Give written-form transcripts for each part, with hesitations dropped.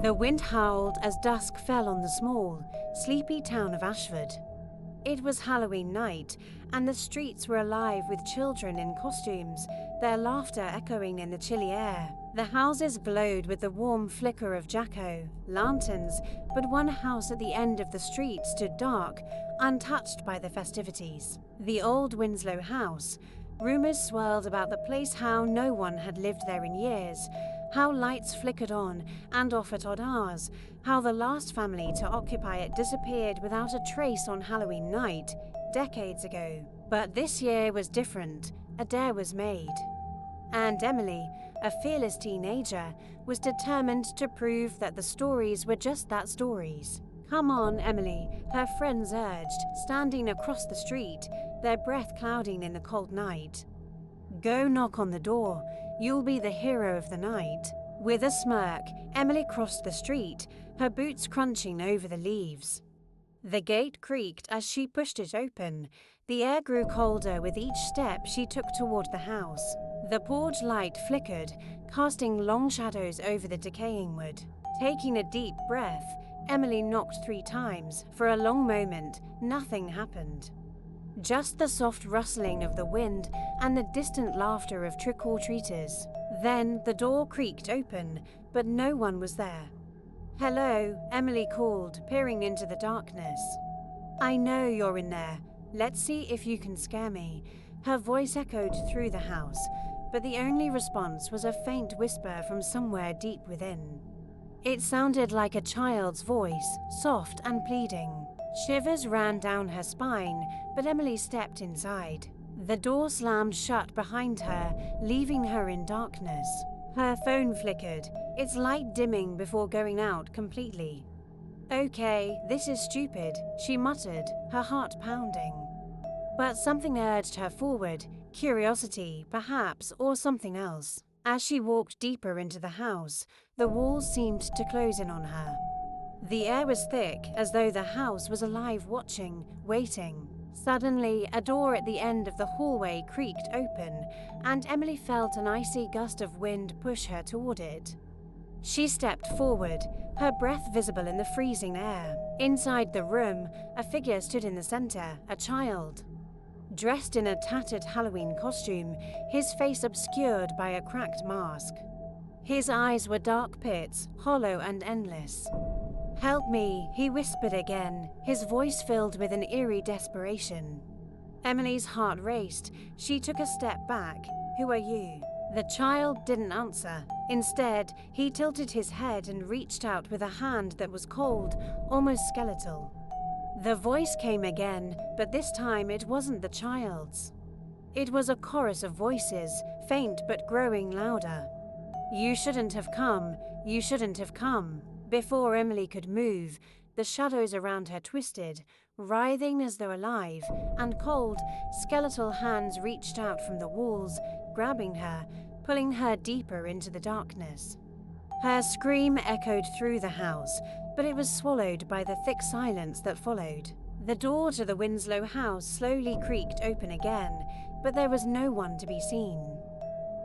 The wind howled as dusk fell on the small, sleepy town of Ashford. It was Halloween night, and the streets were alive with children in costumes, their laughter echoing in the chilly air. The houses glowed with the warm flicker of Jacko lanterns, but one house at the end of the street stood dark, untouched by the festivities. The old Winslow house. Rumors swirled about the place how no one had lived there in years, how lights flickered on and off at odd hours, how the last family to occupy it disappeared without a trace on Halloween night, decades ago. But this year was different. A dare was made. And Emily, a fearless teenager, was determined to prove that the stories were just that, stories. "Come on, Emily," her friends urged, standing across the street, their breath clouding in the cold night. "Go knock on the door. You'll be the hero of the night." With a smirk, Emily crossed the street, her boots crunching over the leaves. The gate creaked as she pushed it open. The air grew colder with each step she took toward the house. The porch light flickered, casting long shadows over the decaying wood. Taking a deep breath, Emily knocked 3 times. For a long moment, nothing happened. Just the soft rustling of the wind and the distant laughter of trick-or-treaters. Then the door creaked open, but no one was there. "Hello," Emily called, peering into the darkness. "I know you're in there. Let's see if you can scare me." Her voice echoed through the house, but the only response was a faint whisper from somewhere deep within. It sounded like a child's voice, soft and pleading. Shivers ran down her spine, but Emily stepped inside. The door slammed shut behind her, leaving her in darkness. Her phone flickered, its light dimming before going out completely. "Okay, this is stupid," she muttered, her heart pounding. But something urged her forward, curiosity, perhaps, or something else. As she walked deeper into the house, the walls seemed to close in on her. The air was thick, as though the house was alive, watching, waiting. Suddenly, a door at the end of the hallway creaked open, and Emily felt an icy gust of wind push her toward it. She stepped forward, her breath visible in the freezing air. Inside the room, a figure stood in the center, a child. Dressed in a tattered Halloween costume, his face obscured by a cracked mask. His eyes were dark pits, hollow and endless. "Help me," he whispered again, his voice filled with an eerie desperation. Emily's heart raced. She took a step back. "Who are you?" The child didn't answer. Instead, he tilted his head and reached out with a hand that was cold, almost skeletal. The voice came again, but this time it wasn't the child's. It was a chorus of voices, faint but growing louder. "You shouldn't have come. You shouldn't have come." Before Emily could move, the shadows around her twisted, writhing as though alive, and cold, skeletal hands reached out from the walls, grabbing her, pulling her deeper into the darkness. Her scream echoed through the house, but it was swallowed by the thick silence that followed. The door to the Winslow house slowly creaked open again, but there was no one to be seen.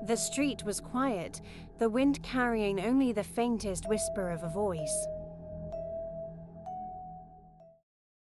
The street was quiet, the wind carrying only the faintest whisper of a voice.